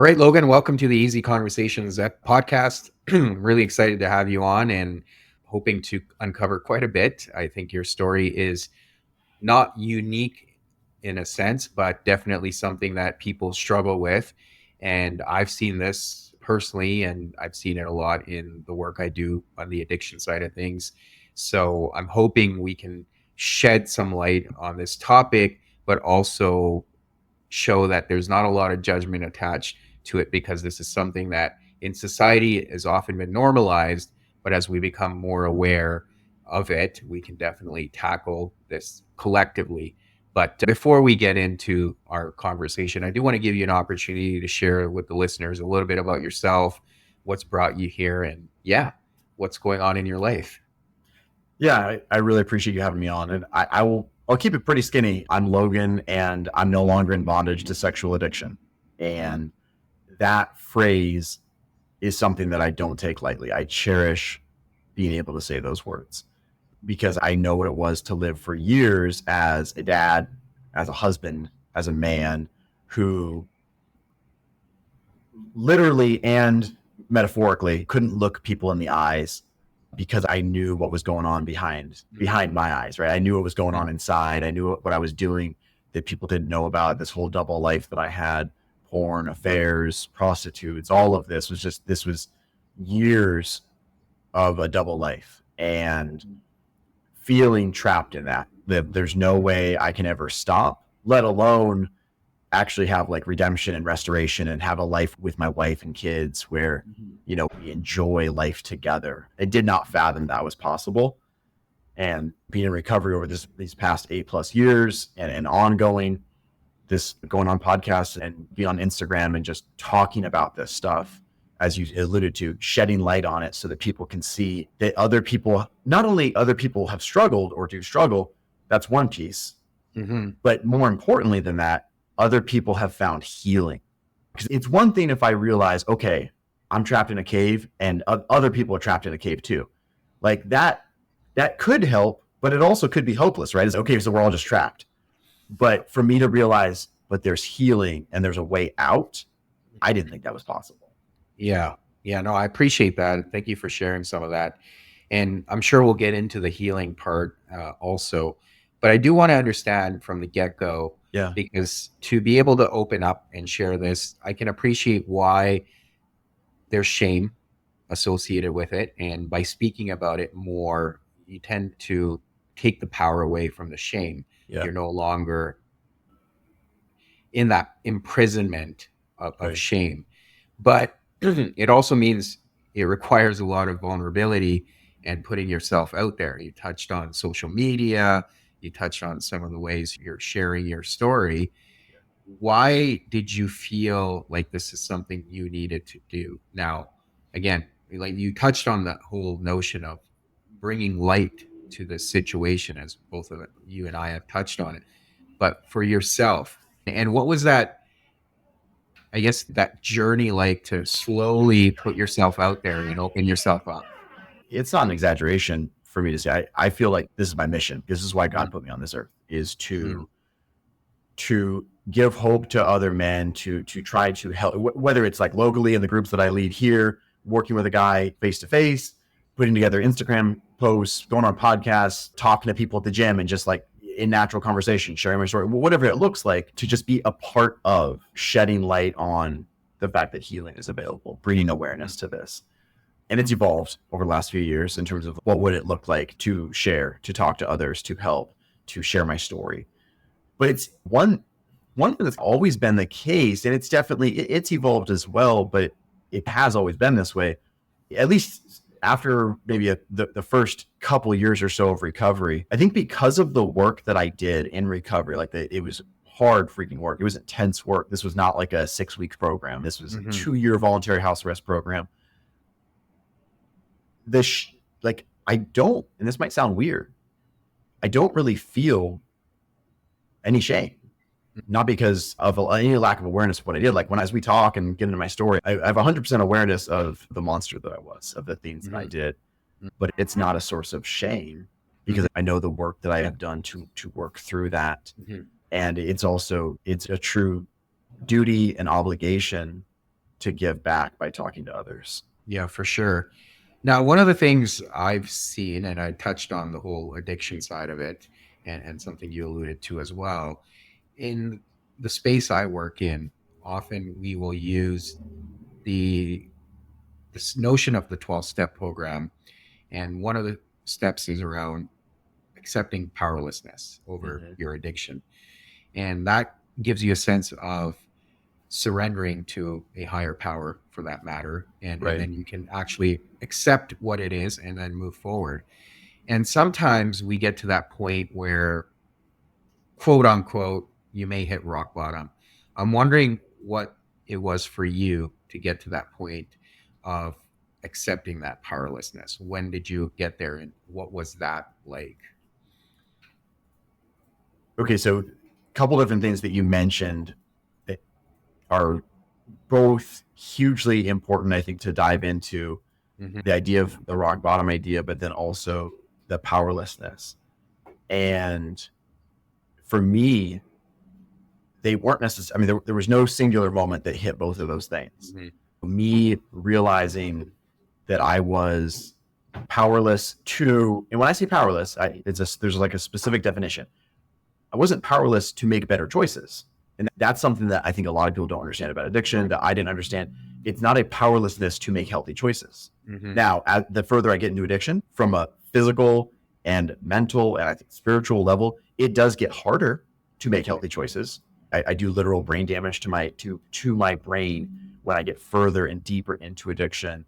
All right, Logan, welcome to the Easy Conversations podcast. Really excited to have you on and hoping to uncover quite a bit. I think your story is not unique in a sense, but definitely something that people struggle with. And I've seen this personally, and I've seen it a lot in the work I do on the addiction side of things. So I'm hoping we can shed some light on this topic, but also show that there's not a lot of judgment attached to it because this is something that in society has often been normalized. But as we become more aware of it, we can definitely tackle this collectively. But before we get into our conversation, I do want to give you an opportunity to share with the listeners a little bit about yourself, what's brought you here, and what's going on in your life. Yeah, I really appreciate you having me on, and I'll keep it pretty skinny. I'm Logan, and I'm no longer in bondage to sexual addiction, and that phrase is something that I don't take lightly. I cherish being able to say those words because I know what it was to live for years as a dad, as a husband, as a man who literally and metaphorically couldn't look people in the eyes because I knew what was going on behind my eyes, right? I knew what was going on inside. I knew what I was doing that people didn't know about, this whole double life that I had, porn, affairs, prostitutes, all of this was years of a double life and feeling trapped in that. There's no way I can ever stop, let alone actually have like redemption and restoration and have a life with my wife and kids where, we enjoy life together. I did not fathom that was possible. And being in recovery over these past 8+ years and ongoing, this going on podcasts and being on Instagram and just talking about this stuff, as you alluded to, shedding light on it so that people can see that other people, not only other people have struggled or do struggle, that's one piece, but more importantly than that, other people have found healing. Because it's one thing if I realize, okay, I'm trapped in a cave and other people are trapped in a cave too. Like that could help, but it also could be hopeless, right? It's okay, so we're all just trapped. But for me to realize, but there's healing and there's a way out, I didn't think that was possible. Yeah. Yeah. No, I appreciate that. Thank you for sharing some of that. And I'm sure we'll get into the healing part also. But I do want to understand from the get go, Yeah. because to be able to open up and share this, I can appreciate why there's shame associated with it. And by speaking about it more, you tend to take the power away from the shame. Yeah. You're no longer in that imprisonment of Right. shame. But it also means it requires a lot of vulnerability and putting yourself out there. You touched on social media, you touched on some of the ways you're sharing your story. Why did you feel like this is something you needed to do? Now, again, like you touched on the whole notion of bringing light to the situation, as both of you and I have touched on it, but for yourself. And what was that, I guess, that journey like to slowly put yourself out there and open yourself up? It's not an exaggeration for me to say. I feel like this is my mission. This is why Mm, God put me on this earth, is mm, to give hope to other men, to try to help, whether it's like locally in the groups that I lead here, working with a guy face to face, putting together Instagram posts, going on podcasts, talking to people at the gym, and just like in natural conversation, sharing my story, whatever it looks like, to just be a part of shedding light on the fact that healing is available, bringing awareness to this. And it's evolved over the last few years in terms of what would it look like to share, to talk to others, to help, to share my story. But it's one thing that's always been the case, and it's evolved as well, but it has always been this way, at least after maybe the first couple of years or so of recovery. I think because of the work that I did in recovery, it was hard freaking work. It was intense work. This was not like a 6-week program. This was a 2-year voluntary house arrest program. I don't, and this might sound weird, I don't really feel any shame. Not because of any lack of awareness of what I did. Like as we talk and get into my story, I have 100% awareness of the monster that I was, of the things that I did, but it's not a source of shame because I know the work that I have done to work through that. And it's a true duty and obligation to give back by talking to others. Yeah, for sure. Now, one of the things I've seen, and I touched on the whole addiction side of it, and something you alluded to as well, in the space I work in, often we will use the this notion of the 12-step program. And one of the steps is around accepting powerlessness over Mm-hmm. your addiction. And that gives you a sense of surrendering to a higher power for that matter. And Right. then you can actually accept what it is and then move forward. And sometimes we get to that point where, quote unquote, you may hit rock bottom. I'm wondering what it was for you to get to that point of accepting that powerlessness. When did you get there and what was that like? Okay, so a couple different things that you mentioned that are both hugely important, I think, to dive into Mm-hmm. the idea of the rock bottom idea, but then also the powerlessness. And for me, they weren't necessarily, I mean, there was no singular moment that hit both of those things. Mm-hmm. Me realizing that I was powerless to, and when I say powerless, there's like a specific definition. I wasn't powerless to make better choices. And that's something that I think a lot of people don't understand about addiction, that I didn't understand. It's not a powerlessness to make healthy choices. Mm-hmm. Now, the further I get into addiction, from a physical and mental and I think spiritual level, it does get harder to make healthy choices. I do literal brain damage to my brain when I get further and deeper into addiction.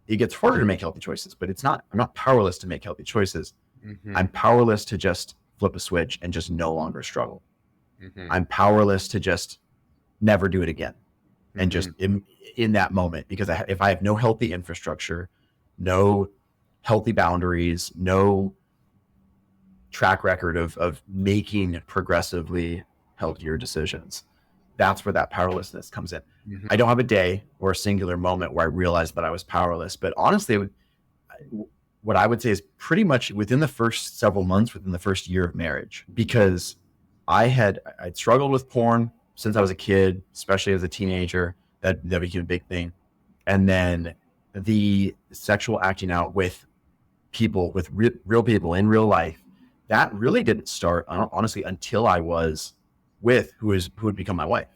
It gets harder to make healthy choices, but I'm not powerless to make healthy choices. Mm-hmm. I'm powerless to just flip a switch and just no longer struggle. Mm-hmm. I'm powerless to just never do it again. And Mm-hmm. just in that moment, because if I have no healthy infrastructure, no healthy boundaries, no track record of making progressively healthier decisions, that's where that powerlessness comes in. Mm-hmm. I don't have a day or a singular moment where I realized that I was powerless, but honestly, what I would say is pretty much within the first several months, within the first year of marriage, because I'd struggled with porn since I was a kid, especially as a teenager. That became a big thing. And then the sexual acting out with people, with real people in real life, that really didn't start, honestly, until I was with who would become my wife.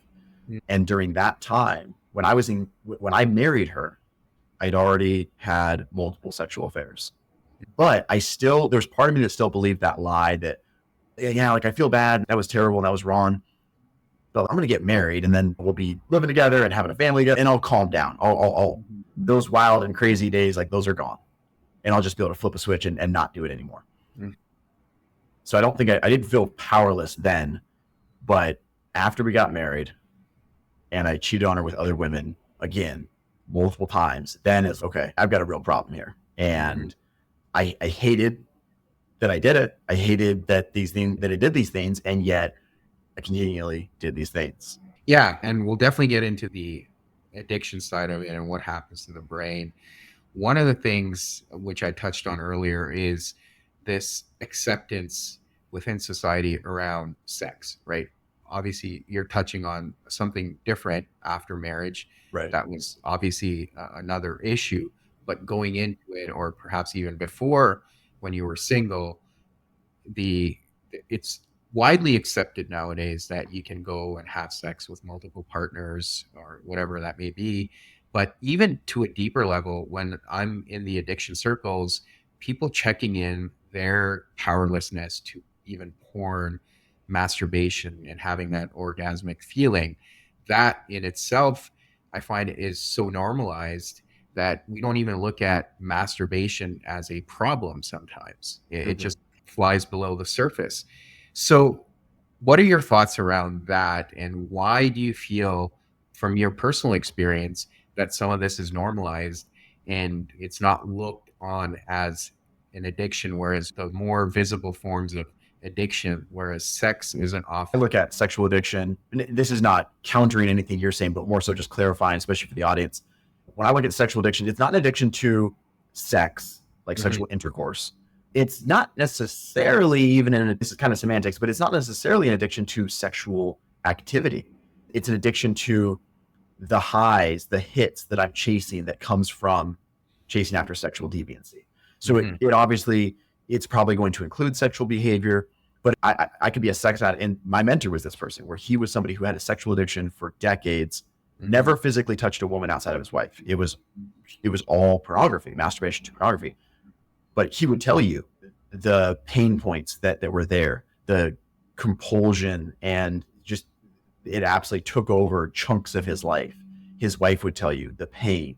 And during that time, when I married her, I'd already had multiple sexual affairs. But there's part of me that still believed that lie that, yeah, like I feel bad, that was terrible, and that was wrong. But I'm going to get married and then we'll be living together and having a family together, and I'll calm down. Those wild and crazy days, like those are gone. And I'll just be able to flip a switch and not do it anymore. Mm-hmm. So I don't think I didn't feel powerless then, but after we got married and I cheated on her with other women again, multiple times, then it's okay, I've got a real problem here. And I hated that I did it. I hated that I did these things, and yet I continually did these things. Yeah, and we'll definitely get into the addiction side of it and what happens to the brain. One of the things which I touched on earlier is this acceptance within society around sex, right? Obviously, you're touching on something different after marriage. Right. That was obviously another issue, but going into it, or perhaps even before when you were single, the it's widely accepted nowadays that you can go and have sex with multiple partners or whatever that may be. But even to a deeper level, when I'm in the addiction circles, people checking in their powerlessness to even porn, masturbation, and having that orgasmic feeling, that in itself, I find is so normalized that we don't even look at masturbation as a problem sometimes. It just flies below the surface. So, what are your thoughts around that? And why do you feel, from your personal experience, that some of this is normalized and it's not looked on as an addiction, whereas the more visible forms of addiction, whereas sex isn't I often? look at sexual addiction, and this is not countering anything you're saying, but more so just clarifying, especially for the audience. When I look at sexual addiction, it's not an addiction to sex, like sexual intercourse. It's not necessarily this is kind of semantics, but it's not necessarily an addiction to sexual activity. It's an addiction to the highs, the hits that I'm chasing that comes from chasing after sexual deviancy. So Mm-hmm. it obviously, it's probably going to include sexual behavior, but I could be a sex addict. And my mentor was this person where he was somebody who had a sexual addiction for decades, Mm-hmm. never physically touched a woman outside of his wife. It was all pornography, masturbation to pornography. But he would tell you the pain points that were there, the compulsion, and just it absolutely took over chunks of his life. His wife would tell you the pain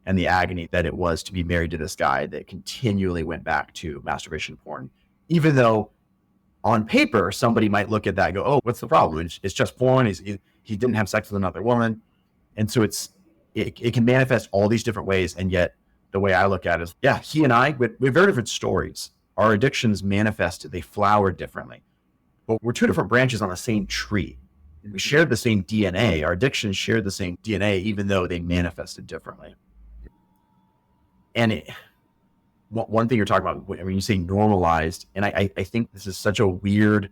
and the agony that it was to be married to this guy that continually went back to masturbation porn, even though on paper somebody might look at that and go, "Oh, what's the problem? It's just porn. He didn't have sex with another woman," and so it can manifest all these different ways. And yet, the way I look at it is, yeah, he and I, we have very different stories. Our addictions manifest; they flower differently, but we're two different branches on the same tree. We shared the same DNA. Our addictions shared the same DNA, even though they manifested differently. And one thing you're talking about when you say normalized, and I think this is such a weird,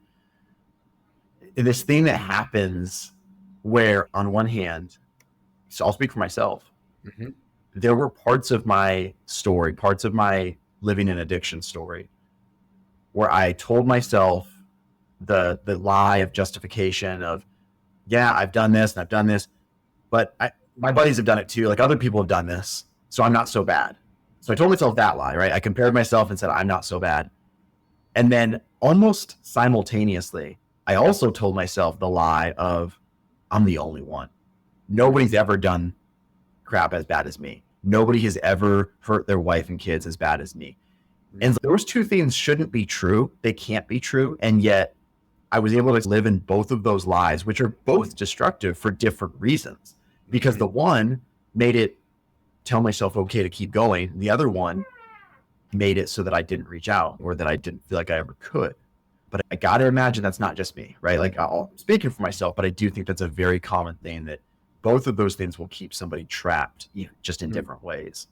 this thing that happens where, on one hand, so I'll speak for myself. Mm-hmm. There were parts of my story, parts of my living in addiction story, where I told myself the lie of justification of, yeah, I've done this and I've done this, but my buddies have done it too. Like other people have done this, so I'm not so bad. So I told myself that lie, right? I compared myself and said, I'm not so bad. And then almost simultaneously, I also told myself the lie of, I'm the only one. Nobody's ever done crap as bad as me. Nobody has ever hurt their wife and kids as bad as me. And those two things shouldn't be true. They can't be true. And yet I was able to live in both of those lies, which are both destructive for different reasons. Because the one made it tell myself okay to keep going. The other one made it so that I didn't reach out or that I didn't feel like I ever could. But I got to imagine that's not just me, right? Like I'm speaking for myself, but I do think that's a very common thing that both of those things will keep somebody trapped, just in different ways.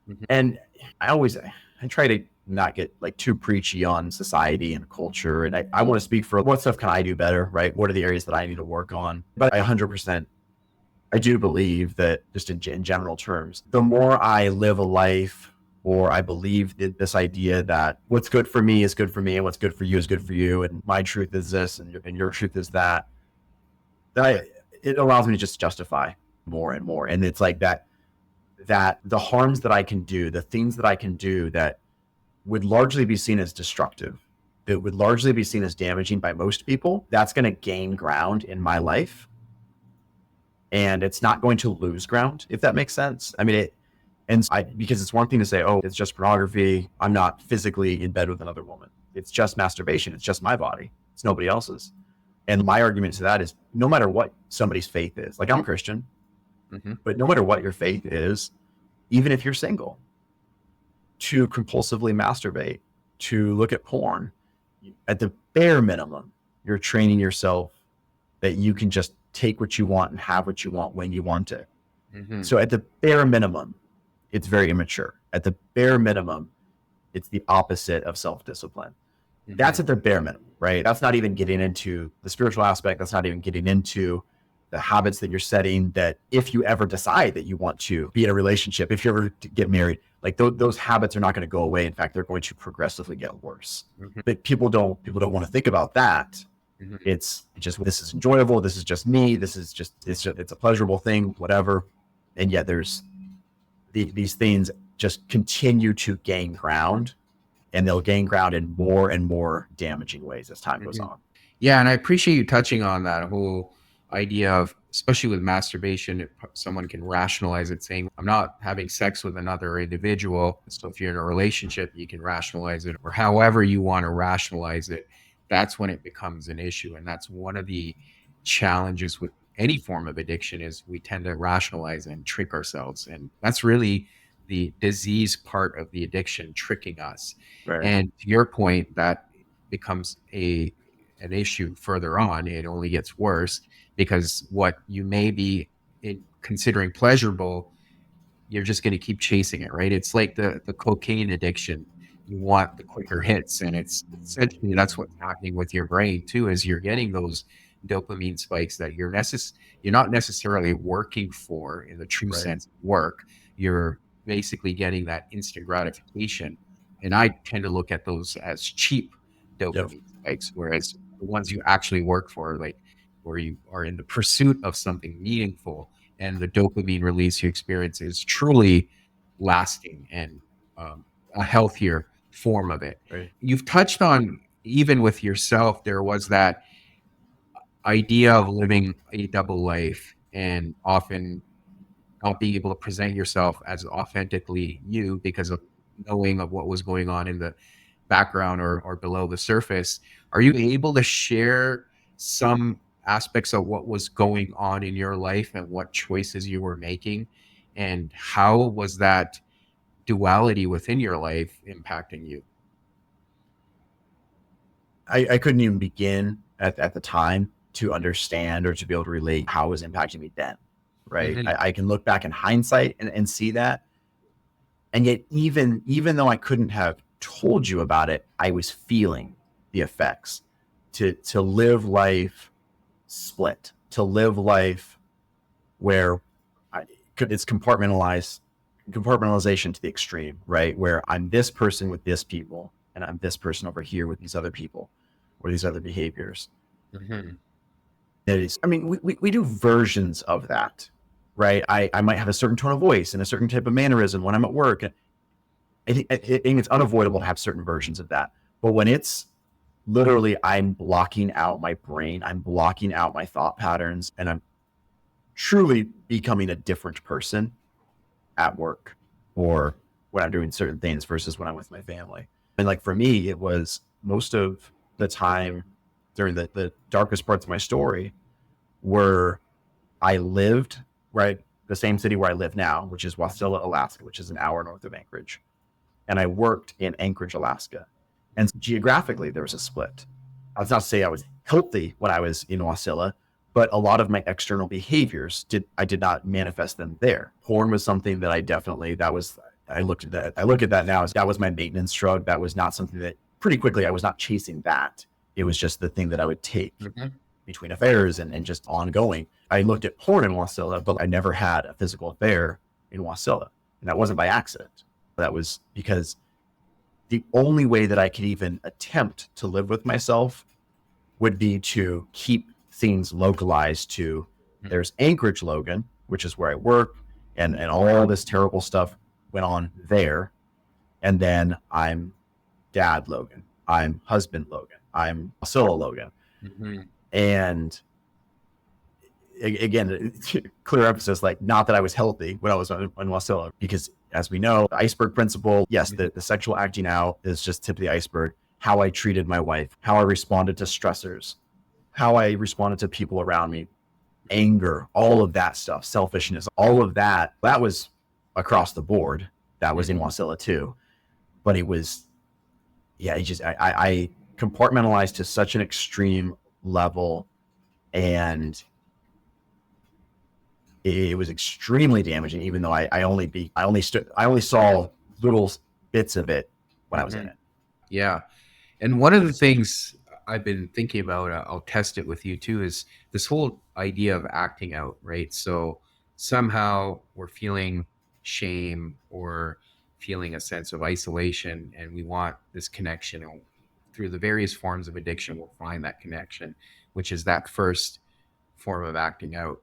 Mm-hmm. And I try to not get like too preachy on society and culture. And I want to speak for what stuff can I do better, right? What are the areas that I need to work on? But 100%, I do believe that just in general terms, the more I live a life, or I believe this idea that what's good for me is good for me and what's good for you is good for you. And my truth is this and your truth is that, it allows me to just justify more and more. And it's like that the harms that I can do, the things that I can do that would largely be seen as destructive, that would largely be seen as damaging by most people, that's going to gain ground in my life. And it's not going to lose ground, if that makes sense. I mean, because it's one thing to say, oh, it's just pornography. I'm not physically in bed with another woman. It's just masturbation. It's just my body. It's nobody else's. And my argument to that is no matter what somebody's faith is, like I'm Christian, but no matter what your faith is, even if you're single, to compulsively masturbate, to look at porn, at the bare minimum, you're training yourself that you can just take what you want and have what you want when you want it. Mm-hmm. So at the bare minimum, it's very immature. At the bare minimum, it's the opposite of self-discipline. Mm-hmm. That's at the bare minimum, right? That's not even getting into the spiritual aspect. That's not even getting into the habits that you're setting, that if you ever decide that you want to be in a relationship, if you ever get married, like those habits are not going to go away. In fact, they're going to progressively get worse. Mm-hmm. But people don't want to think about that. Mm-hmm. It's just, this is enjoyable. This is just me. It's a pleasurable thing, whatever. And yet there's these things just continue to gain ground, and they'll gain ground in more and more damaging ways as time goes on. Yeah. And I appreciate you touching on that whole idea of, especially with masturbation, someone can rationalize it saying, I'm not having sex with another individual. So if you're in a relationship, you can rationalize it, or however you want to rationalize it. That's when it becomes an issue. And that's one of the challenges with any form of addiction, is we tend to rationalize and trick ourselves. And that's really the disease part of the addiction, tricking us. Right. And to your point, that becomes an issue further on. It only gets worse, because what you may be considering pleasurable, you're just going to keep chasing it, right? It's like the cocaine addiction. You want the quicker hits, and it's essentially, that's what's happening with your brain too, as you're getting those dopamine spikes that you're not necessarily working for in the true Right. sense of work. You're basically getting that instant gratification. And I tend to look at those as cheap Yep. dopamine spikes, whereas the ones you actually work for, like where you are in the pursuit of something meaningful, and the dopamine release you experience is truly lasting and a healthier form of it. Right. You've touched on, even with yourself, there was that idea of living a double life and often not being able to present yourself as authentically you because of knowing of what was going on in the background or below the surface. Are you able to share some aspects of what was going on in your life and what choices you were making, and how was that duality within your life impacting you? I couldn't even begin at the time to understand or to be able to relate how it was impacting me then. Right. Hmm. I can look back in hindsight and see that. And yet, even though I couldn't have told you about it, I was feeling the effects. To live life split, to live life where it's compartmentalization to the extreme, right? Where I'm this person with this people, and I'm this person over here with these other people or these other behaviors. Hmm. It is, I mean, we do versions of that, right? I might have a certain tone of voice and a certain type of mannerism when I'm at work. I think it's unavoidable to have certain versions of that. But when it's literally, I'm blocking out my brain, I'm blocking out my thought patterns, and I'm truly becoming a different person at work or when I'm doing certain things versus when I'm with my family. And like for me, it was most of the time during the darkest parts of my story where I lived right the same city where I live now, which is Wasilla, Alaska, which is an hour north of Anchorage. And I worked in Anchorage, Alaska. And geographically, there was a split. I was not to say I was healthy when I was in Wasilla, but a lot of my external behaviors I did not manifest them there. Porn was something that I look at that now as that was my maintenance drug. That was not something that pretty quickly I was not chasing that. It was just the thing that I would take Hmm. between affairs and just ongoing. I looked at porn in Wasilla, but I never had a physical affair in Wasilla. And that wasn't by accident. That was because the only way that I could even attempt to live with myself would be to keep things localized to there's Anchorage, Logan, which is where I work, and all this terrible stuff went on there. And then I'm dad Logan, I'm husband Logan, I'm Scylla Logan. Hmm. And again, clear emphasis, like not that I was healthy when I was on Wasilla, because as we know, the iceberg principle, yes, the sexual acting out is just tip of the iceberg. How I treated my wife, how I responded to stressors, how I responded to people around me, anger, all of that stuff, selfishness, all of that, that was across the board. That was in Wasilla too. But it was, yeah, I compartmentalized to such an extreme level, and it was extremely damaging, even though I only saw little bits of it when I was in Hmm. it. Yeah. And one of the things I've been thinking about, I'll test it with you too, is this whole idea of acting out, right? So somehow we're feeling shame or feeling a sense of isolation, and we want this connection. And through the various forms of addiction, we'll find that connection, which is that first form of acting out.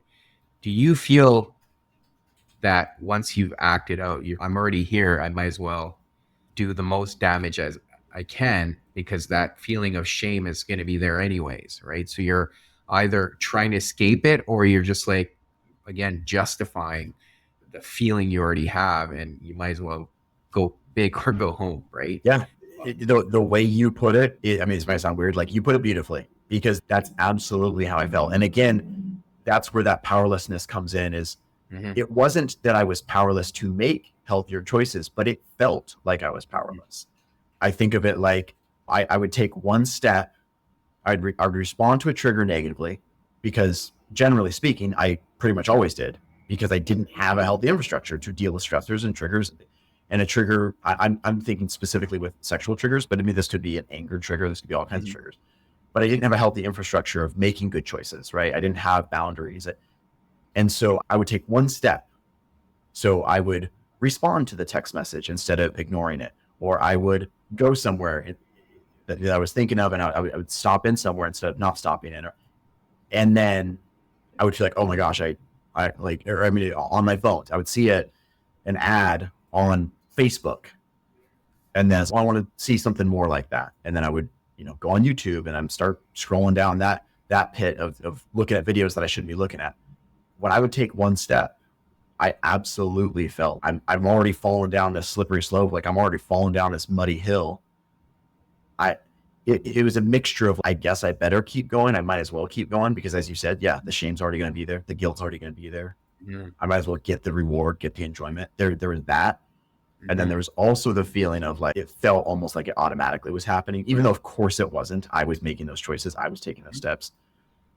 Do you feel that once you've acted out, I'm already here, I might as well do the most damage as I can, because that feeling of shame is going to be there anyways, right? So you're either trying to escape it, or you're just like, again, justifying the feeling you already have, and you might as well go big or go home, right? Yeah, the way you put it, I mean, this might sound weird, like you put it beautifully, because that's absolutely how I felt. And again, that's where that powerlessness comes in. Is Mm-hmm. it wasn't that I was powerless to make healthier choices, but it felt like I was powerless. I think of it like I would take one step, I would respond to a trigger negatively, because generally speaking, I pretty much always did, because I didn't have a healthy infrastructure to deal with stressors and triggers. And a trigger, I'm thinking specifically with sexual triggers, but I mean, this could be an anger trigger. This could be all kinds of triggers. but I didn't have a healthy infrastructure of making good choices, right? I didn't have boundaries. And so I would take one step. So I would respond to the text message instead of ignoring it, or I would go somewhere that I was thinking of, and I would stop in somewhere instead of not stopping in. And then I would feel like, oh my gosh, I like, or I mean, on my phone, I would see an ad on Facebook, and then I want to see something more like that. And then I would, go on YouTube and I'm start scrolling down that pit of looking at videos that I shouldn't be looking at. When I would take one step, I absolutely felt I'm already falling down this slippery slope. Like I'm already falling down this muddy hill. It was a mixture of, I guess I better keep going. I might as well keep going because, as you said, yeah, the shame's already going to be there. The guilt's already going to be there. Mm-hmm. I might as well get the reward, get the enjoyment. There was that. Mm-hmm. And then there was also the feeling of like, it felt almost like it automatically was happening, even though of course it wasn't. I was making those choices. I was taking those steps.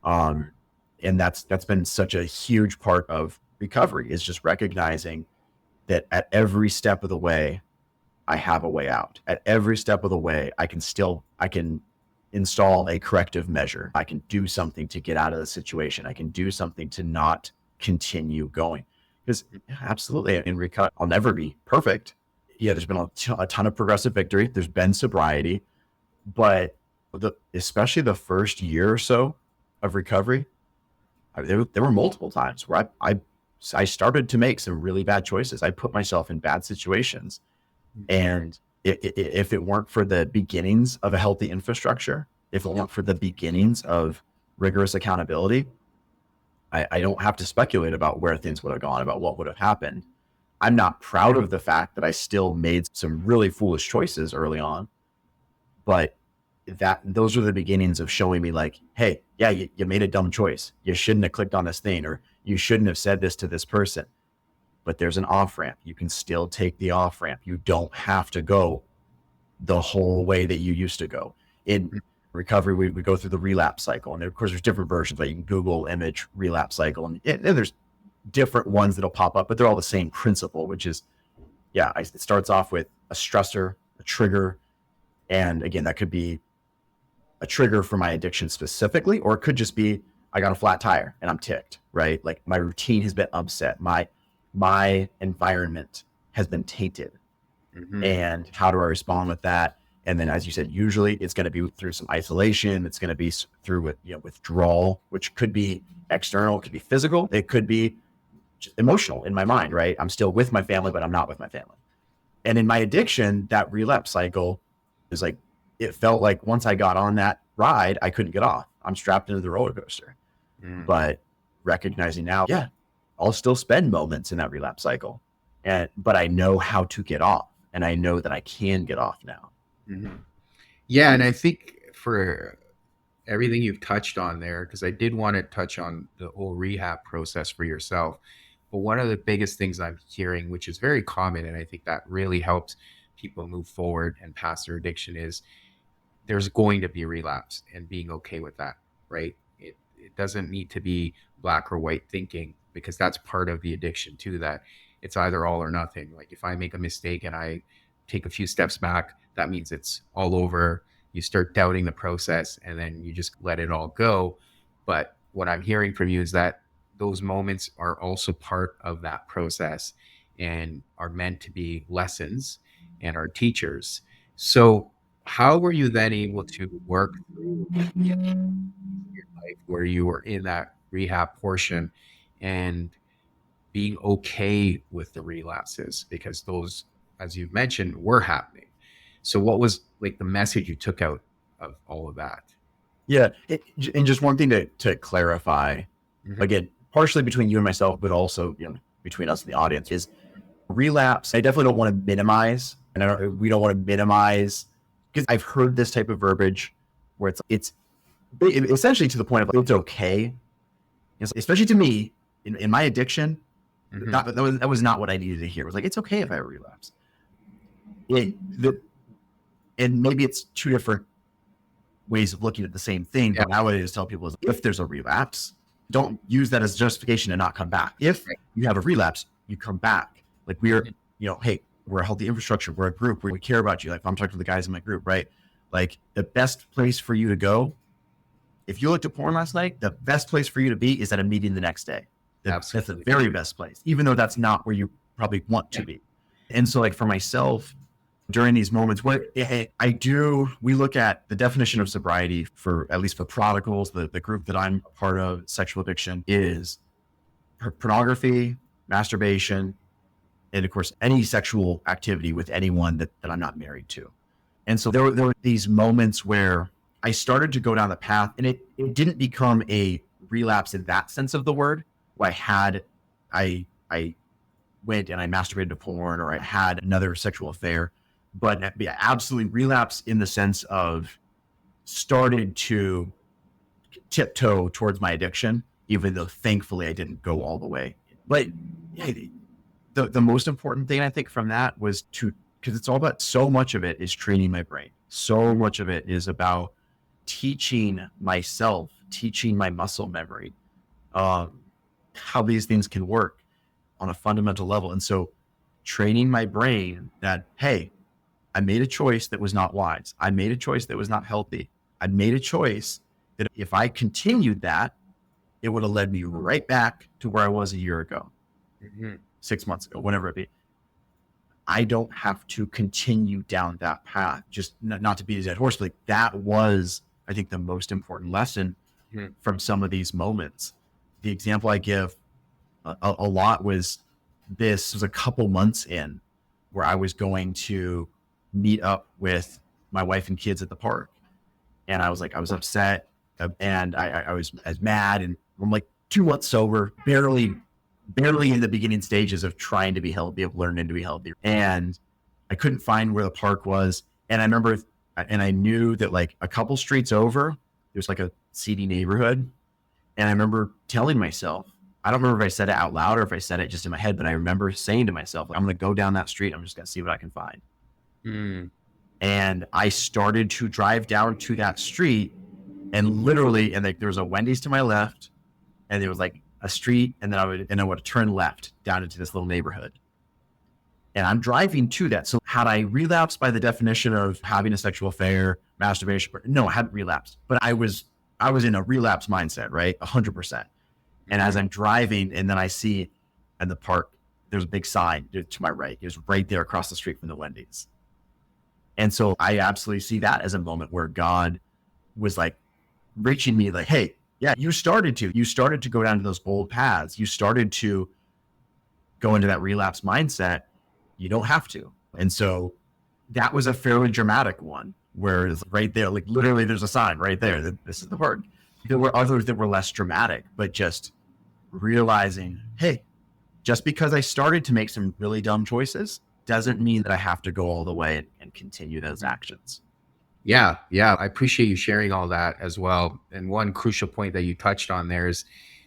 And that's been such a huge part of recovery, is just recognizing that at every step of the way, I have a way out. At every step of the way, I can install a corrective measure. I can do something to get out of the situation. I can do something to not continue going. Because absolutely, in recovery, I'll never be perfect. Yeah, there's been a ton of progressive victory. There's been sobriety, but especially the first year or so of recovery, there were multiple times where I started to make some really bad choices. I put myself in bad situations. And if it weren't for the beginnings of a healthy infrastructure, if it weren't for the beginnings of rigorous accountability, I don't have to speculate about where things would have gone, about what would have happened. I'm not proud of the fact that I still made some really foolish choices early on, but those are the beginnings of showing me like, hey, yeah, you made a dumb choice. You shouldn't have clicked on this thing, or you shouldn't have said this to this person. But there's an off ramp. You can still take the off ramp. You don't have to go the whole way that you used to go. In recovery, we go through the relapse cycle. And of course, there's different versions. Like you can Google image relapse cycle, and there's different ones that'll pop up, but they're all the same principle, which is, yeah, it starts off with a stressor, a trigger. And again, that could be a trigger for my addiction specifically, or it could just be, I got a flat tire and I'm ticked, right? Like my routine has been upset. My environment has been tainted. Mm-hmm. And how do I respond with that? And then, as you said, usually it's going to be through some isolation. It's going to be through withdrawal, which could be external, it could be physical, it could be emotional in my mind, right? I'm still with my family, but I'm not with my family. And in my addiction, that relapse cycle is like, it felt like once I got on that ride, I couldn't get off. I'm strapped into the roller coaster. But recognizing now, yeah, I'll still spend moments in that relapse cycle, but I know how to get off, and I know that I can get off now. Mm-hmm. Yeah, and I think for everything you've touched on there, because I did want to touch on the whole rehab process for yourself. But one of the biggest things I'm hearing, which is very common, and I think that really helps people move forward and past their addiction, is there's going to be relapse and being okay with that, right? It doesn't need to be black or white thinking, because that's part of the addiction too, that it's either all or nothing. Like if I make a mistake and I take a few steps back, that means it's all over. You start doubting the process and then you just let it all go. But what I'm hearing from you is that those moments are also part of that process and are meant to be lessons and are teachers. So how were you then able to work through the your life where you were in that rehab portion and being okay with the relapses, because those, as you've mentioned, were happening? So what was like the message you took out of all of that? Yeah. And just one thing to clarify, Mm-hmm. again, partially between you and myself, but also between us and the audience, is relapse. I definitely don't want to minimize, and we don't want to minimize, because I've heard this type of verbiage where it's essentially to the point of like, it's okay, especially to me in my addiction. Mm-hmm. That was not what I needed to hear. It was like, it's okay if I relapse. And maybe it's two different ways of looking at the same thing. Yeah. But now what I just tell people is, if there's a relapse, don't use that as justification to not come back. If you have a relapse, you come back. Like we're, hey, we're a healthy infrastructure. We're a group. We care about you. Like I'm talking to the guys in my group, right? Like the best place for you to go if you looked at porn last night, the best place for you to be is at a meeting the next day. That's the Absolutely. very best place, even though that's not where you probably want to be. And so like for myself, during these moments, we look at the definition of sobriety for, at least for prodigals, the group that I'm a part of, sexual addiction, is pornography, masturbation, and of course, any sexual activity with anyone that I'm not married to. And so there were these moments where I started to go down the path, and it didn't become a relapse in that sense of the word, where I went and I masturbated to porn, or I had another sexual affair, but absolutely relapse in the sense of started to tiptoe towards my addiction, even though thankfully I didn't go all the way. But the most important thing I think from that was because it's all about, so much of it is training my brain. So much of it is about teaching myself, teaching my muscle memory, how these things can work on a fundamental level. And so training my brain that, hey, I made a choice that was not wise. I made a choice that was not healthy. I made a choice that if I continued that, it would have led me right back to where I was a year ago, 6 months ago, whenever it be. I don't have to continue down that path, just not to beat a dead horse, but like that was, I think, the most important lesson from some of these moments. The example I give a lot was, this was a couple months in, where I was going to meet up with my wife and kids at the park. And I was upset, and I was as mad, and I'm like 2 months sober, barely in the beginning stages of trying to be healthy, of learning to be healthy. And I couldn't find where the park was. And I remember, and I knew that like a couple streets over, there's like a seedy neighborhood. And I remember telling myself, I don't remember if I said it out loud or if I said it just in my head, but I remember saying to myself, I'm going to go down that street. I'm just going to see what I can find. And I started to drive down to that street, and literally, and like there was a Wendy's to my left, and there was like a street, and then I would turn left down into this little neighborhood. And I'm driving to that. So had I relapsed by the definition of having a sexual affair, masturbation? No, I hadn't relapsed, but I was in a relapse mindset, right? 100%. And as I'm driving, and then I see in the park, there's a big sign to my right. It was right there across the street from the Wendy's. And so I absolutely see that as a moment where God was like reaching me, like, hey, yeah, you started to go down to those bold paths. You started to go into that relapse mindset. You don't have to. And so that was a fairly dramatic one, where it's right there, like literally there's a sign right there that this is the park. There were others that were less dramatic, but just realizing, hey, just because I started to make some really dumb choices doesn't mean that I have to go all the way and continue those actions. Yeah. I appreciate you sharing all that as well. And one crucial point that you touched on there is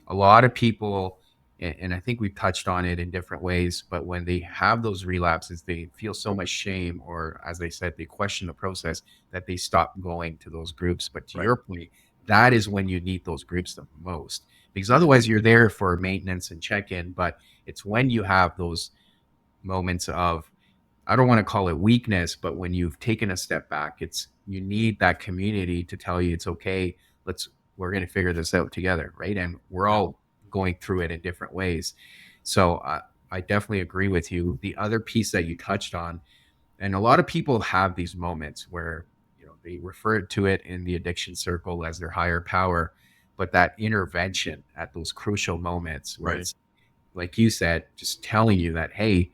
a lot of people, and I think we've touched on it in different ways, but when they have those relapses, they feel so much shame, or as they said, they question the process, that they stop going to those groups. But to your point, that is when you need those groups the most, because otherwise you're there for maintenance and check-in. But it's when you have those moments of, I don't want to call it weakness, but when you've taken a step back, you need that community to tell you it's okay. We're going to figure this out together, right? And we're all going through it in different ways. So I definitely agree with you. The other piece that you touched on, and a lot of people have these moments where they refer to it in the addiction circle as their higher power, but that intervention at those crucial moments where it's, like you said, just telling you that, hey,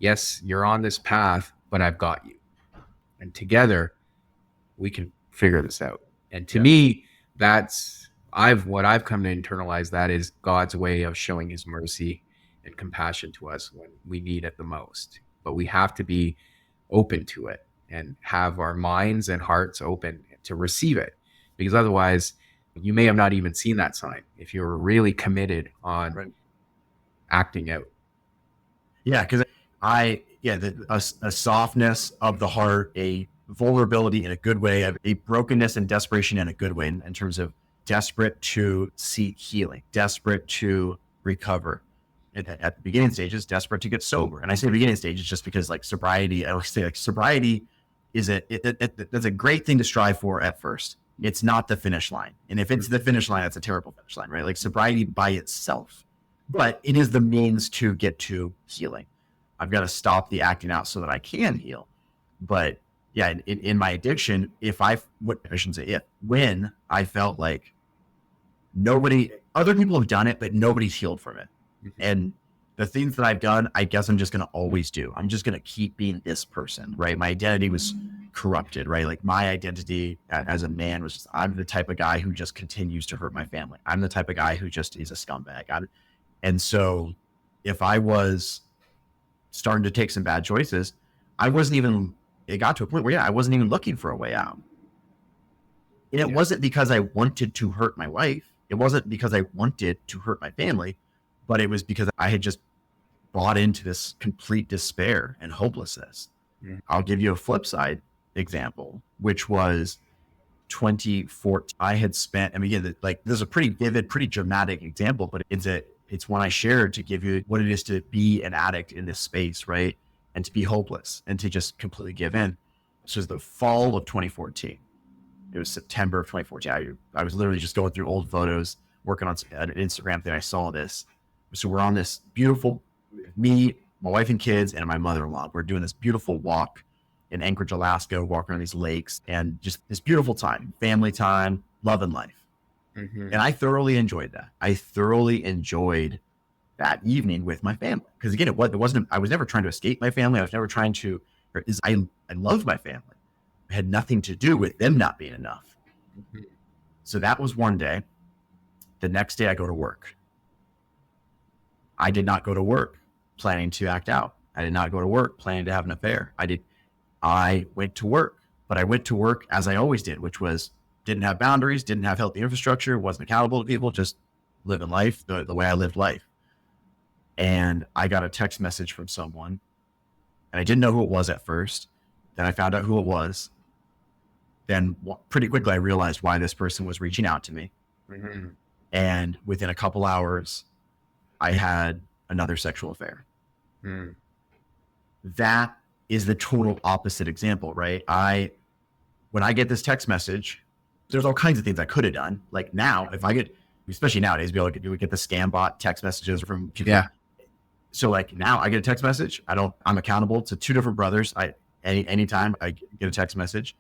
yes, you're on this path, but I've got you. And together we can figure this out. And to me, what I've come to internalize, that is God's way of showing his mercy and compassion to us when we need it the most. But we have to be open to it and have our minds and hearts open to receive it. Because otherwise, you may have not even seen that sign if you're really committed on acting out. Yeah, because a softness of the heart, a vulnerability in a good way, a brokenness and desperation in a good way, in terms of desperate to seek healing, desperate to recover. At the beginning stages, desperate to get sober. And I say beginning stages just because, like, sobriety, I would say, like, sobriety is that's a great thing to strive for at first. It's not the finish line. And if it's the finish line, that's a terrible finish line, right? Like sobriety by itself, but it is the means to get to healing. I've got to stop the acting out so that I can heal. But yeah, in my addiction, I shouldn't say if, when I felt like other people have done it, but nobody's healed from it. And the things that I've done, I guess I'm just going to always do. I'm just going to keep being this person, right? My identity was corrupted, right? Like my identity as a man was, I'm the type of guy who just continues to hurt my family. I'm the type of guy who just is a scumbag. And so if I was starting to take some bad choices, it got to a point where, I wasn't even looking for a way out. And it wasn't because I wanted to hurt my wife. It wasn't because I wanted to hurt my family, but it was because I had just bought into this complete despair and hopelessness. I'll give you a flip side example, which was 2014. I had spent, again, like this is a pretty vivid, pretty dramatic example, but it's one I shared to give you what it is to be an addict in this space, right? And to be hopeless and to just completely give in. This was the fall of 2014. It was September of 2014. I was literally just going through old photos, working on an Instagram thing. I saw this. So we're on this beautiful, me, my wife and kids, and my mother-in-law. We're doing this beautiful walk in Anchorage, Alaska, walking around these lakes, and just this beautiful time, family time, love and life. And I thoroughly enjoyed that. I thoroughly enjoyed that evening with my family. Because again, I was never trying to escape my family. I was never trying to, I loved my family. It had nothing to do with them not being enough. So that was one day. The next day I go to work. I did not go to work planning to act out. I did not go to work planning to have an affair. I went to work, but I went to work as I always did, which was didn't have boundaries, didn't have healthy infrastructure, wasn't accountable to people, just living life the way I lived life. And I got a text message from someone, and I didn't know who it was at first. Then I found out who it was. Then pretty quickly I realized why this person was reaching out to me. And within a couple hours, I had another sexual affair. That is the total opposite example, right? When I get this text message, there's all kinds of things I could have done. Like now, if I get, especially nowadays, we get the scam bot text messages from people. Yeah. So like now I get a text message. I'm accountable to two different brothers. Anytime I get a text message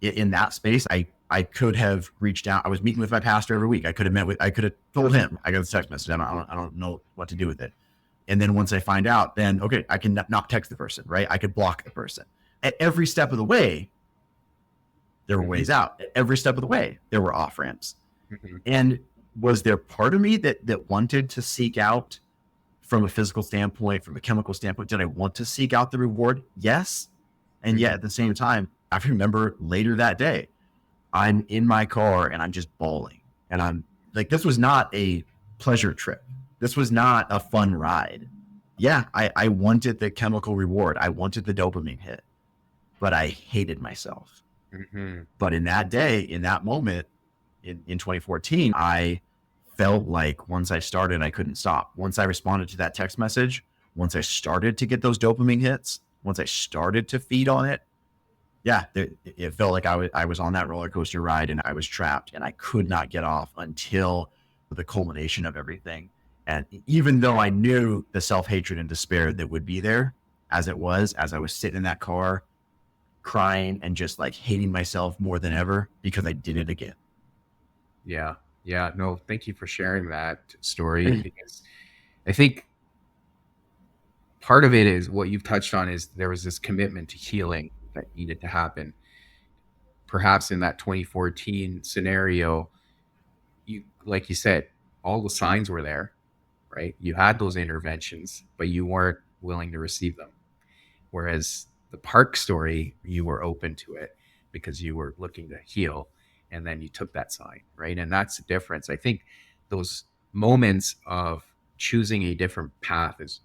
in that space, I could have reached out. I was meeting with my pastor every week. I could have told him I got a text message. I don't know what to do with it. And then once I find out, then, okay, I can not text the person, right? I could block the person. At every step of the way, there were ways out. At every step of the way, there were off ramps. And was there part of me that wanted to seek out from a physical standpoint, from a chemical standpoint? Did I want to seek out the reward? Yes. And yet at the same time, I remember later that day, I'm in my car and I'm just bawling. And I'm like, this was not a pleasure trip. This was not a fun ride. Yeah, I wanted the chemical reward. I wanted the dopamine hit, but I hated myself. But in that day, in that moment, in 2014, I felt like once I started, I couldn't stop. Once I responded to that text message, once I started to get those dopamine hits, once I started to feed on it, yeah, it felt like I was on that roller coaster ride and I was trapped and I could not get off until the culmination of everything. And even though I knew the self-hatred and despair that would be there, as I was sitting in that car crying and just like hating myself more than ever because I did it again. Yeah. No, thank you for sharing that story, because I think part of it is what you've touched on is there was this commitment to healing that needed to happen. Perhaps in that 2014 scenario, like you said, all the signs were there, right? You had those interventions, but you weren't willing to receive them. Whereas the park story, you were open to it because you were looking to heal, and then you took that sign, right? And that's the difference. I think those moments of choosing a different path is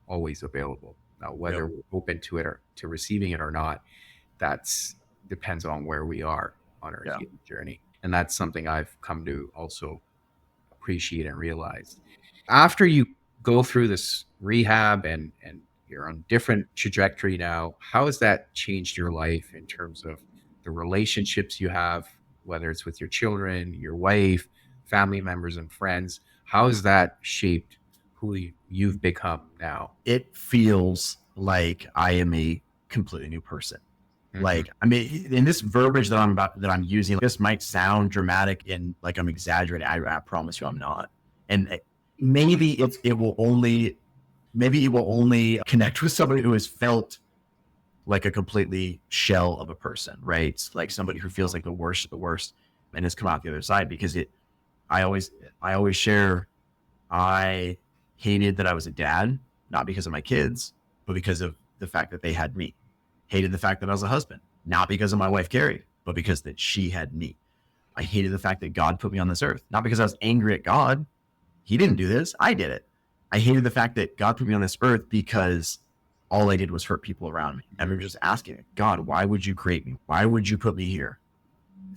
always available. Now, whether we're open to it or to receiving it or not, that's depends on where we are on our healing journey. And that's something I've come to also appreciate and realize. After you go through this rehab and you're on different trajectory now, how has that changed your life in terms of the relationships you have? whether it's with your children, your wife, family members, and friends. How has that shaped who you've become now? It feels like I am a completely new person. Mm-hmm. Like, I mean, in this verbiage that I'm using, this might sound dramatic and like I'm exaggerating. I promise you I'm not. And maybe maybe it will only connect with somebody who has felt like a completely shell of a person, right? It's like somebody who feels like the worst of the worst and has come out the other side. Because I always, I always share, I hated that I was a dad, not because of my kids, but because of the fact that they had me. Hated the fact that I was a husband, not because of my wife, Carrie, but because that she had me. I hated the fact that God put me on this earth, not because I was angry at God. He didn't do this. I did it. I hated the fact that God put me on this earth because all I did was hurt people around me. And we were just asking God, why would you create me? Why would you put me here?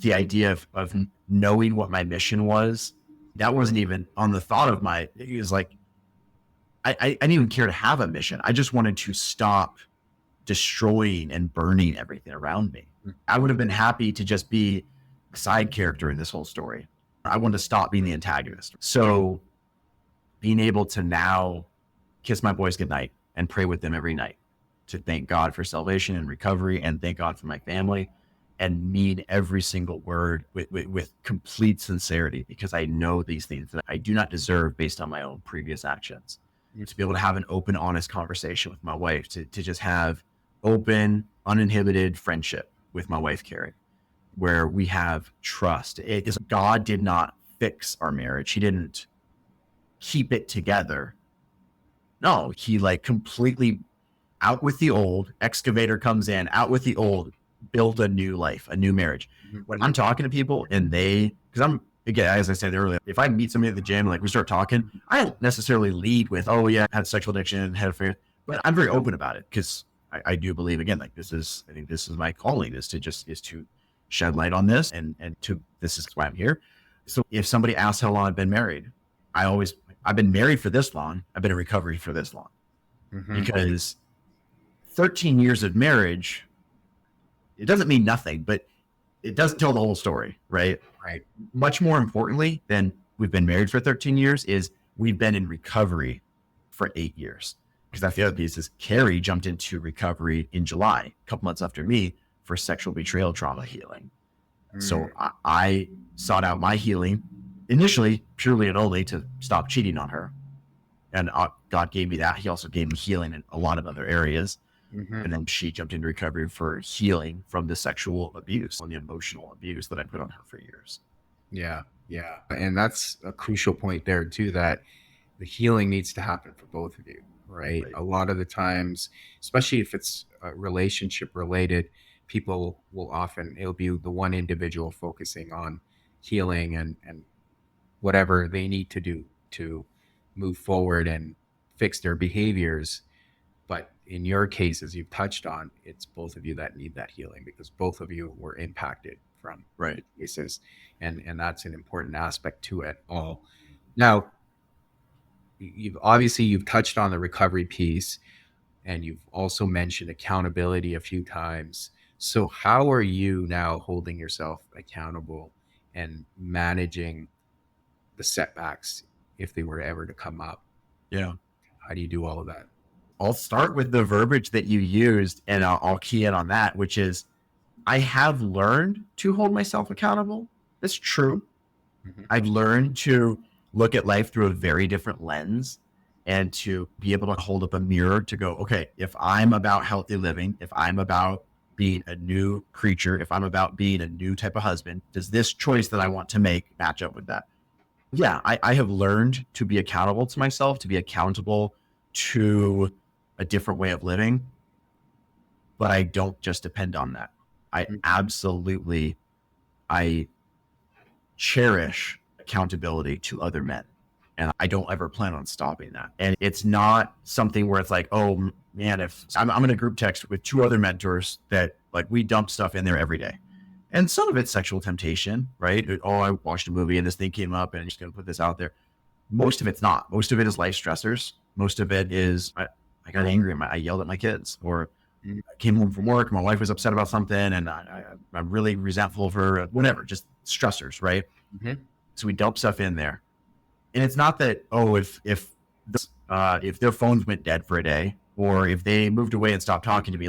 The idea of knowing what my mission was, that wasn't even on the thought of my, it was like, I didn't even care to have a mission. I just wanted to stop destroying and burning everything around me. I would have been happy to just be a side character in this whole story. I wanted to stop being the antagonist. So being able to now kiss my boys goodnight and pray with them every night to thank God for salvation and recovery and thank God for my family and mean every single word with complete sincerity, because I know these things that I do not deserve based on my own previous actions. To be able to have an open, honest conversation with my wife, to just have open, uninhibited friendship with my wife, Carrie, where we have trust. It is, God did not fix our marriage. He didn't keep it together. No, he like completely out with the old, excavator comes in, out with the old, build a new life, a new marriage. Mm-hmm. When I'm talking to people and because I'm, again, as I said earlier, if I meet somebody at the gym, like we start talking, I don't necessarily lead with, oh yeah, I had sexual addiction, had affair, but I'm very open about it because I do believe, again, like I think this is my calling, is to shed light on this and this is why I'm here. So if somebody asks how long I've been married, I've been married for this long, I've been in recovery for this long, Mm-hmm. because 13 years of marriage, it doesn't mean nothing, but it doesn't tell the whole story, right? Right. Much more importantly than we've been married for 13 years is we've been in recovery for 8 years. Because that's the other piece, is Carrie jumped into recovery in July, a couple months after me, for sexual betrayal trauma healing. So I sought out my healing initially purely and only to stop cheating on her. And God gave me that. He also gave me healing in a lot of other areas. Mm-hmm. And then she jumped into recovery for healing from the sexual abuse and the emotional abuse that I put on her for years. Yeah. Yeah. And that's a crucial point there, too, that the healing needs to happen for both of you, right? A lot of the times, especially if it's relationship related, people will often, it'll be the one individual focusing on healing and whatever they need to do to move forward and fix their behaviors. But in your case, as you've touched on, it's both of you that need that healing because both of you were impacted from cases, and that's an important aspect to it all. Now, you've touched on the recovery piece, and you've also mentioned accountability a few times. So, how are you now holding yourself accountable and managing the setbacks if they were ever to come up? Yeah. How do you do all of that? I'll start with the verbiage that you used and I'll key in on that, which is I have learned to hold myself accountable. That's true. Mm-hmm. I've learned to look at life through a very different lens and to be able to hold up a mirror to go, okay, if I'm about healthy living, if I'm about being a new creature, if I'm about being a new type of husband, does this choice that I want to make match up with that? Yeah, I have learned to be accountable to myself, to be accountable to a different way of living, but I don't just depend on that. I absolutely, I cherish accountability to other men. And I don't ever plan on stopping that. And it's not something where it's like, oh man, if I'm in a group text with two other mentors that like we dump stuff in there every day. And some of it's sexual temptation, right? Oh, I watched a movie and this thing came up and I'm just going to put this out there. Most of it's not. Most of it is life stressors. Most of it is I got angry. I yelled at my kids, or I came home from work, my wife was upset about something, and I'm really resentful of her, whatever, just stressors, right? Mm-hmm. So we dump stuff in there. And it's not that, oh, if their phones went dead for a day, or if they moved away and stopped talking to me,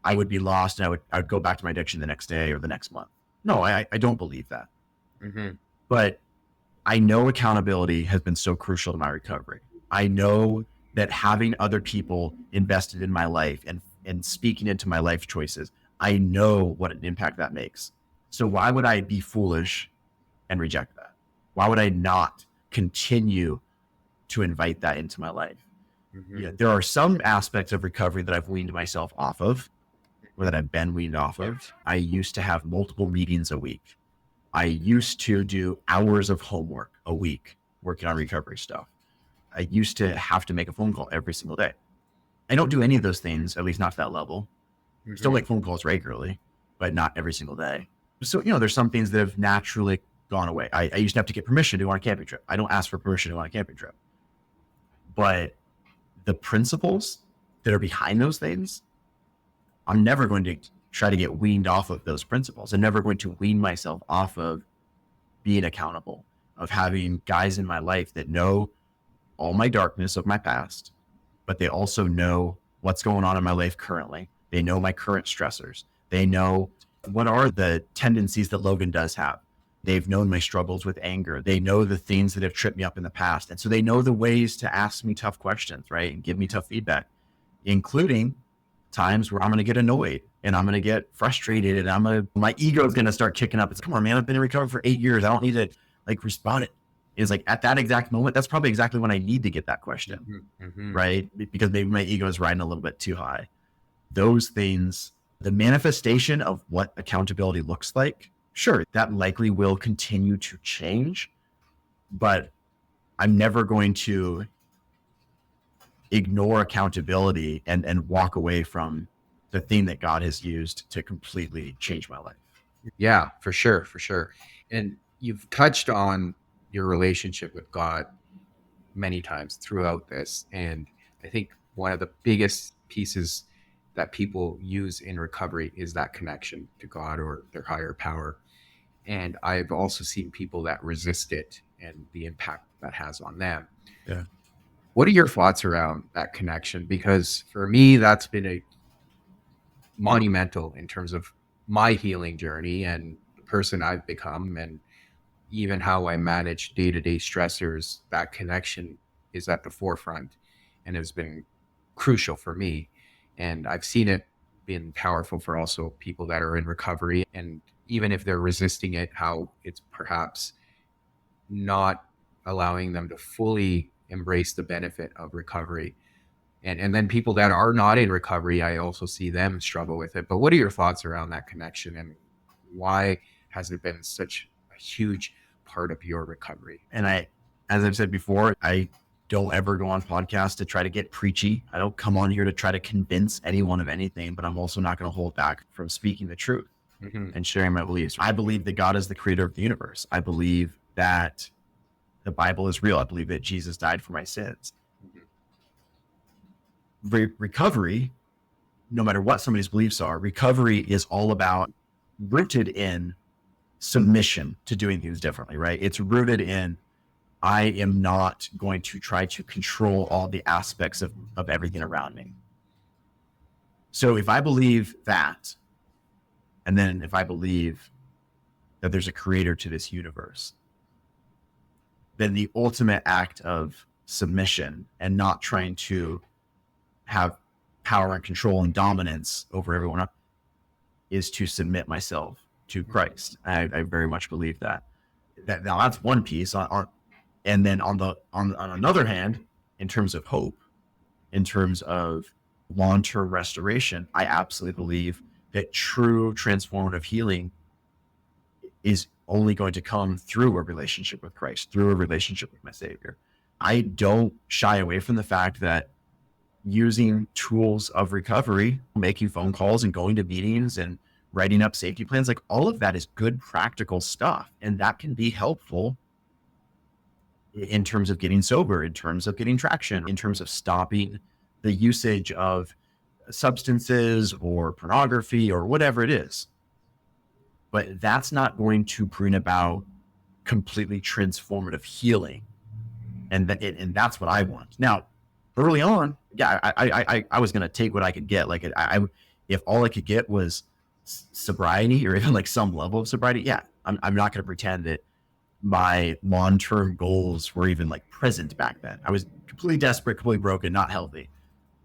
I would be lost, and I would go back to my addiction the next day or the next month. No, I don't believe that. Mm-hmm. But I know accountability has been so crucial to my recovery. I know that having other people invested in my life and speaking into my life choices, I know what an impact that makes. So why would I be foolish and reject that? Why would I not continue to invite that into my life? Mm-hmm. Yeah, there are some aspects of recovery that I've weaned myself off of, or that I've been weaned off of. I used to have multiple meetings a week. I used to do hours of homework a week working on recovery stuff. I used to have to make a phone call every single day. I don't do any of those things, at least not to that level. Still Mm-hmm. make phone calls regularly, but not every single day. So, there's some things that have naturally gone away. I used to have to get permission to go on a camping trip. I don't ask for permission to go on a camping trip. But the principles that are behind those things, I'm never going to try to get weaned off of those principles. I'm never going to wean myself off of being accountable, of having guys in my life that know all my darkness of my past, but they also know what's going on in my life currently. They know my current stressors. They know what are the tendencies that Logan does have. They've known my struggles with anger. They know the things that have tripped me up in the past. And so they know the ways to ask me tough questions, right? And give me tough feedback, including times where I'm going to get annoyed and I'm going to get frustrated and my ego is going to start kicking up. It's, come on, man, I've been in recovery for 8 years. I don't need to respond. It's like at that exact moment, that's probably exactly when I need to get that question, Mm-hmm. right? Because maybe my ego is riding a little bit too high. Those things, the manifestation of what accountability looks like, sure, that likely will continue to change, but I'm never going to ignore accountability and walk away from the thing that God has used to completely change my life. Yeah, for sure, for sure. And you've touched on your relationship with God many times throughout this. And I think one of the biggest pieces that people use in recovery is that connection to God or their higher power. And I've also seen people that resist it and the impact that has on them. Yeah. What are your thoughts around that connection? Because for me, that's been a monumental in terms of my healing journey and the person I've become, and even how I manage day-to-day stressors. That connection is at the forefront and has been crucial for me. And I've seen it being powerful for also people that are in recovery. And even if they're resisting it, how it's perhaps not allowing them to fully embrace the benefit of recovery. And then people that are not in recovery, I also see them struggle with it. But what are your thoughts around that connection, and why has it been such a huge part of your recovery? And as I've said before, I don't ever go on podcasts to try to get preachy. I don't come on here to try to convince anyone of anything, but I'm also not going to hold back from speaking the truth Mm-hmm. and sharing my beliefs. I believe that God is the creator of the universe. I believe that the Bible is real. I believe that Jesus died for my sins. Recovery, no matter what somebody's beliefs are, recovery is all about rooted in submission to doing things differently, right? It's rooted in, I am not going to try to control all the aspects of everything around me. So if I believe that, and then if I believe that there's a creator to this universe, then the ultimate act of submission and not trying to have power and control and dominance over everyone else is to submit myself to Christ. I very much believe that. Now that's one piece. And then on another hand, in terms of hope, in terms of long-term restoration, I absolutely believe that true transformative healing is only going to come through a relationship with Christ, through a relationship with my Savior. I don't shy away from the fact that using tools of recovery, making phone calls and going to meetings and writing up safety plans, like all of that is good practical stuff. And that can be helpful in terms of getting sober, in terms of getting traction, in terms of stopping the usage of substances or pornography or whatever it is. But that's not going to bring about completely transformative healing. And that's what I want. Now, early on, yeah, I was going to take what I could get. Like if all I could get was sobriety or even like some level of sobriety, yeah, I'm not going to pretend that my long-term goals were even like present back then. I was completely desperate, completely broken, not healthy.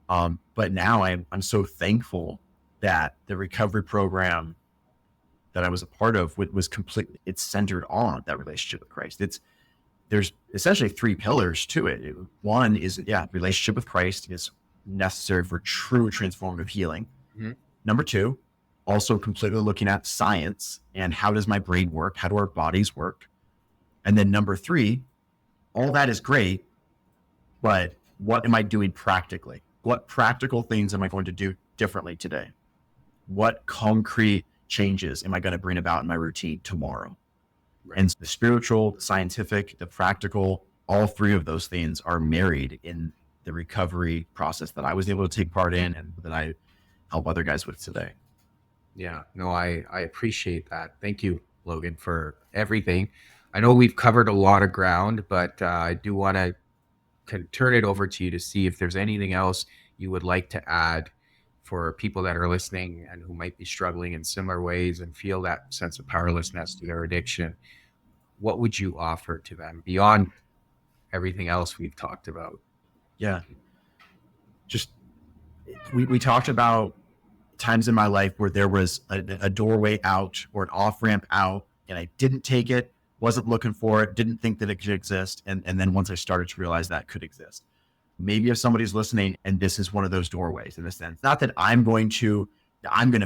But now I'm so thankful that the recovery program that I was a part of was completely, it's centered on that relationship with Christ. There's essentially three pillars to it. One is, yeah, relationship with Christ is necessary for true transformative healing. Mm-hmm. Number two, also completely looking at science and how does my brain work? How do our bodies work? And then number three, all that is great, but what am I doing practically? What practical things am I going to do differently today? What concrete changes am I going to bring about in my routine tomorrow? Right. And the spiritual, the scientific, the practical, all three of those things are married in the recovery process that I was able to take part in and that I help other guys with today. Yeah, no, I appreciate that. Thank you, Logan, for everything. I know we've covered a lot of ground, but I do want to turn it over to you to see if there's anything else you would like to add for people that are listening and who might be struggling in similar ways and feel that sense of powerlessness to their addiction. What would you offer to them beyond everything else we've talked about? Yeah. Just, we talked about times in my life where there was a doorway out or an off ramp out, and I didn't take it, wasn't looking for it, didn't think that it could exist. And then once I started to realize that could exist, maybe if somebody's listening and this is one of those doorways in a sense, not that I'm going to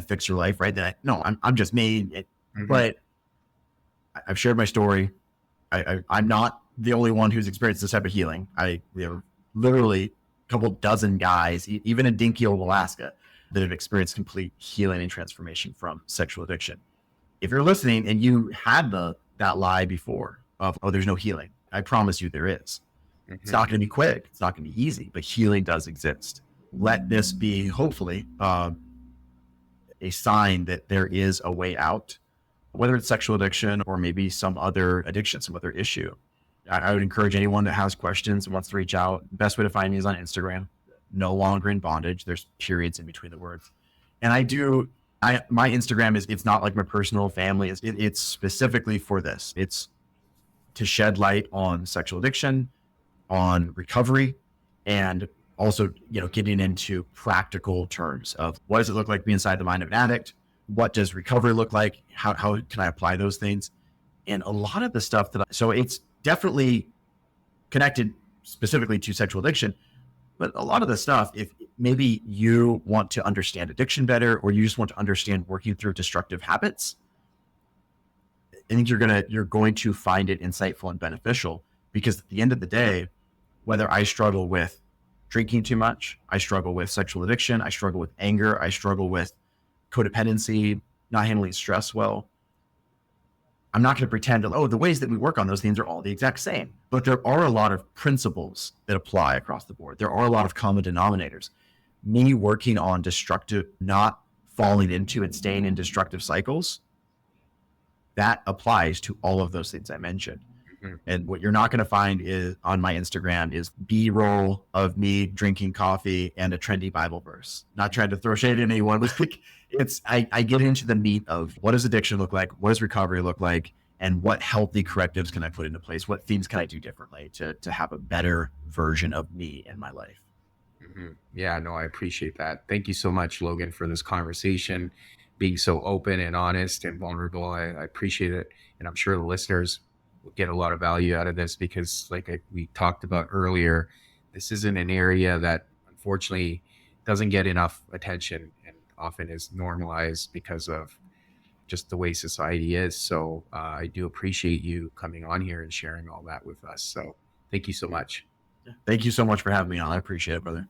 fix your life, right? No, I'm just made it, but I've shared my story. I'm not the only one who's experienced this type of healing. We have literally a couple dozen guys, even in Dinky, Alaska, that have experienced complete healing and transformation from sexual addiction. If you're listening and you had that lie before of, oh, there's no healing, I promise you there is. It's not going to be quick. It's not going to be easy, but healing does exist. Let this be, hopefully, a sign that there is a way out, whether it's sexual addiction or maybe some other addiction, some other issue. I would encourage anyone that has questions and wants to reach out. The best way to find me is on Instagram. No longer in bondage. There's periods in between the words. And my Instagram it's not like my personal family. It's specifically for this. It's to shed light on sexual addiction, on recovery, and also, getting into practical terms of what does it look like to be inside the mind of an addict? What does recovery look like? How can I apply those things? And a lot of the stuff so it's definitely connected specifically to sexual addiction, but a lot of the stuff, if maybe you want to understand addiction better, or you just want to understand working through destructive habits, I think you're going to find it insightful and beneficial, because at the end of the day, whether I struggle with drinking too much, I struggle with sexual addiction, I struggle with anger, I struggle with codependency, not handling stress well, I'm not going to pretend, the ways that we work on those things are all the exact same. But there are a lot of principles that apply across the board. There are a lot of common denominators. Me working on not falling into and staying in destructive cycles, that applies to all of those things I mentioned. And what you're not going to find is on my Instagram is B-roll of me drinking coffee and a trendy Bible verse. Not trying to throw shade at anyone, but I get into the meat of what does addiction look like? What does recovery look like? And what healthy correctives can I put into place? What things can I do differently to have a better version of me in my life? Yeah, no, I appreciate that. Thank you so much, Logan, for this conversation, being so open and honest and vulnerable. I appreciate it. And I'm sure the listeners will get a lot of value out of this, because like we talked about earlier, this isn't an area that unfortunately doesn't get enough attention and often is normalized because of just the way society is. So I do appreciate you coming on here and sharing all that with us. So thank you so much. Thank you so much for having me on. I appreciate it, brother.